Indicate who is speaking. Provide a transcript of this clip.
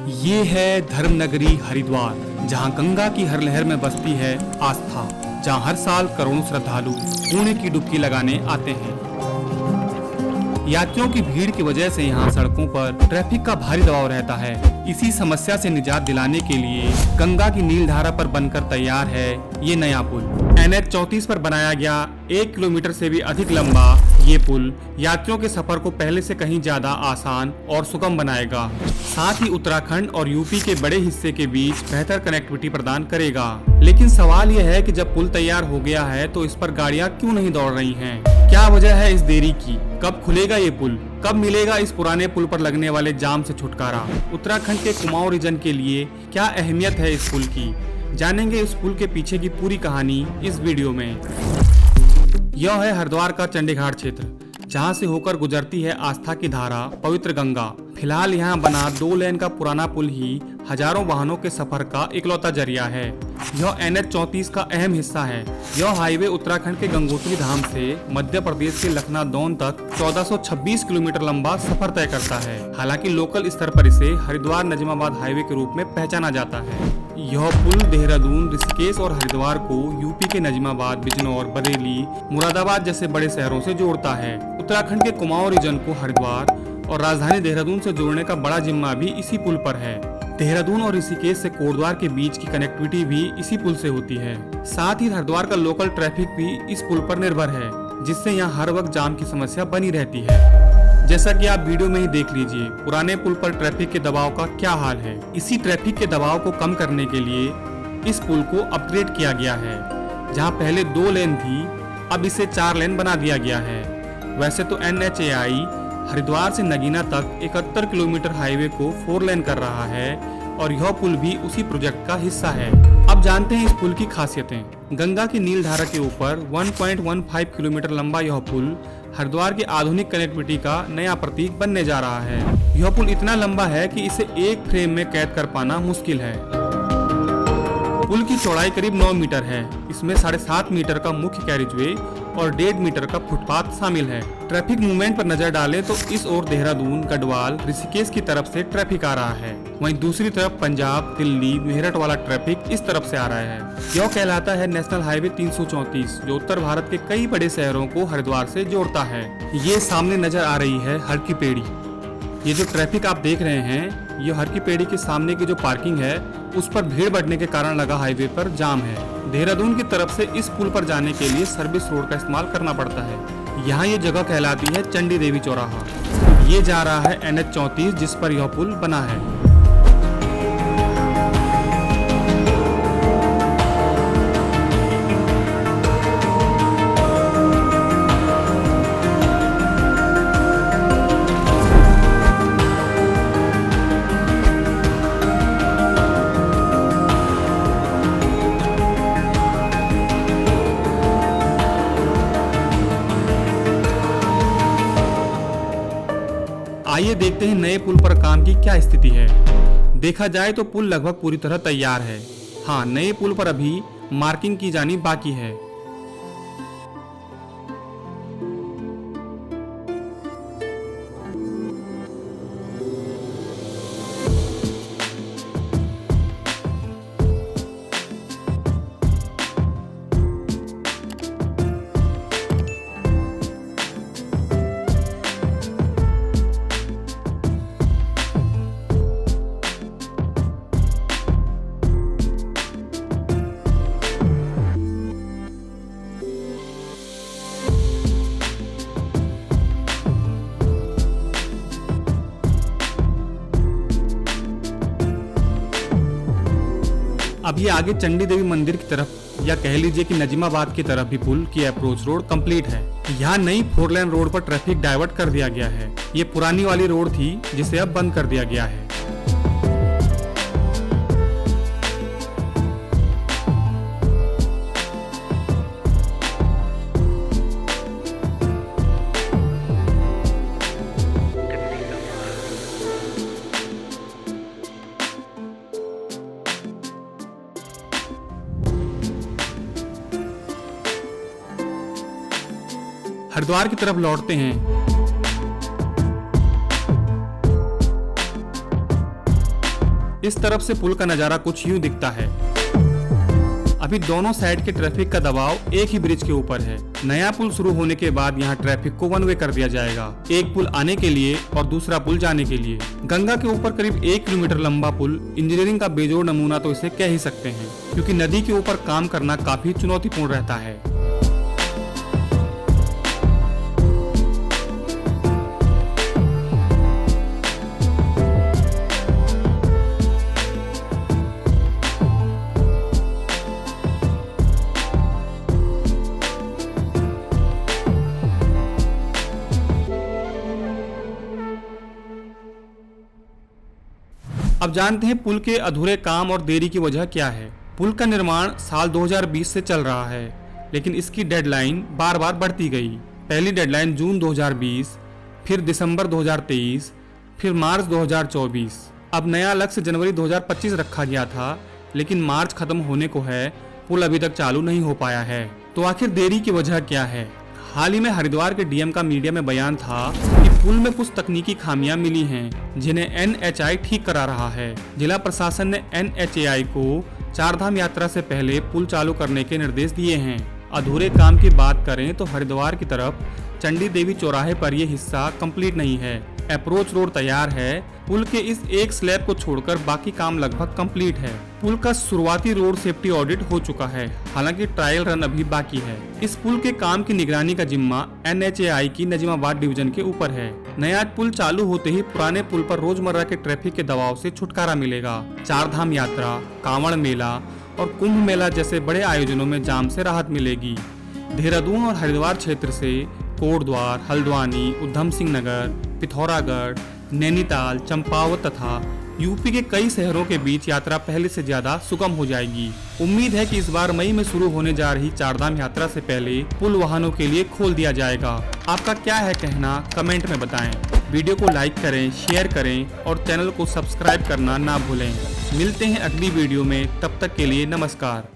Speaker 1: ये है धर्मनगरी हरिद्वार, जहाँ गंगा की हर लहर में बसती है आस्था, जहाँ हर साल करोड़ों श्रद्धालु पुण्य की डुबकी लगाने आते हैं। यात्रियों की भीड़ की वजह से यहाँ सड़कों पर ट्रैफिक का भारी दबाव रहता है। इसी समस्या से निजात दिलाने के लिए गंगा की नील धारा पर बनकर तैयार है ये नया पुल। NH 34 पर बनाया गया 1 किलोमीटर से भी अधिक लंबा ये पुल यात्रियों के सफर को पहले से कहीं ज्यादा आसान और सुगम बनाएगा। साथ ही उत्तराखंड और यूपी के बड़े हिस्से के बीच बेहतर कनेक्टिविटी प्रदान करेगा। लेकिन सवाल यह है कि जब पुल तैयार हो गया है तो इस पर गाड़ियां क्यों नहीं दौड़ रही हैं? क्या वजह है इस देरी की? कब खुलेगा ये पुल? कब मिलेगा इस पुराने पुल पर लगने वाले जाम से छुटकारा? उत्तराखंड के कुमाऊं रीजन के लिए क्या अहमियत है इस पुल की? जानेंगे इस पुल के पीछे की पूरी कहानी इस वीडियो में। यह है हरिद्वार का चंडीघाट क्षेत्र, जहां से होकर गुजरती है आस्था की धारा पवित्र गंगा। फिलहाल यहां बना 2 लेन का पुराना पुल ही हजारों वाहनों के सफर का इकलौता जरिया है। यह NH 34 का अहम हिस्सा है। यह हाईवे उत्तराखंड के गंगोत्री धाम से मध्य प्रदेश के लखनादौन तक 1426 किलोमीटर लंबा सफर तय करता है। हालांकि लोकल स्तर पर इसे हरिद्वार नजीमाबाद हाईवे के रूप में पहचाना जाता है। यह पुल देहरादून, ऋषिकेश और हरिद्वार को यूपी के नजीमाबाद, बिजनौर, बरेली, मुरादाबाद जैसे बड़े शहरों से जोड़ता है। उत्तराखंड के कुमाऊं रीजन को हरिद्वार और राजधानी देहरादून से जोड़ने का बड़ा जिम्मा भी इसी पुल पर है। देहरादून और ऋषिकेश से कोटद्वार के बीच की कनेक्टिविटी भी इसी पुल से होती है। साथ ही हरिद्वार का लोकल ट्रैफिक भी इस पुल पर निर्भर है, जिससे यहाँ हर वक्त जाम की समस्या बनी रहती है। जैसा कि आप वीडियो में ही देख लीजिए, पुराने पुल पर ट्रैफिक के दबाव का क्या हाल है। इसी ट्रैफिक के दबाव को कम करने के लिए इस पुल को अपग्रेड किया गया है। जहाँ पहले 2 लेन थी, अब इसे 4 लेन बना दिया गया है। वैसे तो NHAI हरिद्वार से नगीना तक 71 किलोमीटर हाईवे को 4 लेन कर रहा है और यह पुल भी उसी प्रोजेक्ट का हिस्सा है। अब जानते हैं इस पुल की खासियतें। गंगा की नील धारा के ऊपर 1.15 किलोमीटर लंबा यह पुल हरिद्वार की आधुनिक कनेक्टिविटी का नया प्रतीक बनने जा रहा है। यह पुल इतना लंबा है कि इसे एक फ्रेम में कैद कर पाना मुश्किल है। पुल की चौड़ाई करीब 9 मीटर है। इसमें 7.5 मीटर का मुख्य कैरिजवे और 1.5 मीटर का फुटपाथ शामिल है। ट्रैफिक मूवमेंट पर नजर डालें तो इस ओर देहरादून, गढ़वाल, ऋषिकेश की तरफ से ट्रैफिक आ रहा है, वहीं दूसरी तरफ पंजाब, दिल्ली, मेरठ वाला ट्रैफिक इस तरफ से आ रहा है। यह कहलाता है नेशनल हाईवे 334, जो उत्तर भारत के कई बड़े शहरों को हरिद्वार से जोड़ता है। ये सामने नजर आ रही है हर की पेड़ी। ये जो ट्रैफिक आप देख रहे हैं, ये हर की पेड़ी के सामने की जो पार्किंग है, उस पर भीड़ बढ़ने के कारण लगा हाईवे पर जाम है। देहरादून की तरफ से इस पुल पर जाने के लिए सर्विस रोड का इस्तेमाल करना पड़ता है। यहाँ ये जगह कहलाती है चंडी देवी चौराहा। ये जा रहा है NH 34, जिस पर यह पुल बना है। आइए देखते हैं नए पुल पर काम की क्या स्थिति है। देखा जाए तो पुल लगभग पूरी तरह तैयार है। हाँ, नए पुल पर अभी मार्किंग की जानी बाकी है। अब ये आगे चंडी देवी मंदिर की तरफ, या कह लीजिए कि नजीमाबाद की तरफ भी पुल की अप्रोच रोड कंप्लीट है। यहाँ नई 4 लेन रोड पर ट्रैफिक डाइवर्ट कर दिया गया है। ये पुरानी वाली रोड थी, जिसे अब बंद कर दिया गया है। हरिद्वार की तरफ लौटते हैं। इस तरफ से पुल का नज़ारा कुछ यूं दिखता है। अभी दोनों साइड के ट्रैफिक का दबाव एक ही ब्रिज के ऊपर है। नया पुल शुरू होने के बाद यहाँ ट्रैफिक को वन वे कर दिया जाएगा, एक पुल आने के लिए और दूसरा पुल जाने के लिए। गंगा के ऊपर करीब 1 किलोमीटर लंबा पुल इंजीनियरिंग का बेजोड़ नमूना तो इसे कह ही सकते हैं, क्योंकि नदी के ऊपर काम करना काफी चुनौतीपूर्ण रहता है। अब जानते हैं पुल के अधूरे काम और देरी की वजह क्या है। पुल का निर्माण साल 2020 से चल रहा है, लेकिन इसकी डेडलाइन बार बार बढ़ती गई। पहली डेडलाइन जून 2020, फिर दिसंबर 2023, फिर मार्च 2024। अब नया लक्ष्य जनवरी 2025 रखा गया था, लेकिन मार्च खत्म होने को है, पुल अभी तक चालू नहीं हो पाया है। तो आखिर देरी की वजह क्या है? हाल ही में हरिद्वार के डीएम का मीडिया में बयान था कि पुल में कुछ तकनीकी खामियां मिली हैं, जिन्हें एनएचएआई ठीक करा रहा है। जिला प्रशासन ने एनएचएआई को चारधाम यात्रा से पहले पुल चालू करने के निर्देश दिए हैं। अधूरे काम की बात करें तो हरिद्वार की तरफ चंडी देवी चौराहे पर यह हिस्सा कंप्लीट नहीं है। अप्रोच रोड तैयार है, पुल के इस एक स्लैब को छोड़कर बाकी काम लगभग कंप्लीट है। पुल का शुरुआती रोड सेफ्टी ऑडिट हो चुका है, हालांकि ट्रायल रन अभी बाकी है। इस पुल के काम की निगरानी का जिम्मा एनएचएआई की नजीमाबाद डिवीजन के ऊपर है। नया पुल चालू होते ही पुराने पुल पर रोजमर्रा के ट्रैफिक के दबाव से छुटकारा मिलेगा। चारधाम यात्रा, कांवड़ मेला और कुंभ मेला जैसे बड़े आयोजनों में जाम से राहत मिलेगी। देहरादून और हरिद्वार क्षेत्र से कोटद्वार, हल्द्वानी, उधम सिंह नगर, पिथौरागढ़, नैनीताल, चंपावत तथा यूपी के कई शहरों के बीच यात्रा पहले से ज्यादा सुगम हो जाएगी। उम्मीद है कि इस बार मई में शुरू होने जा रही चारधाम यात्रा से पहले पुल वाहनों के लिए खोल दिया जाएगा। आपका क्या है कहना, कमेंट में बताएं। वीडियो को लाइक करें, शेयर करें और चैनल को सब्सक्राइब करना ना भूलें। मिलते हैं अगली वीडियो में, तब तक के लिए नमस्कार।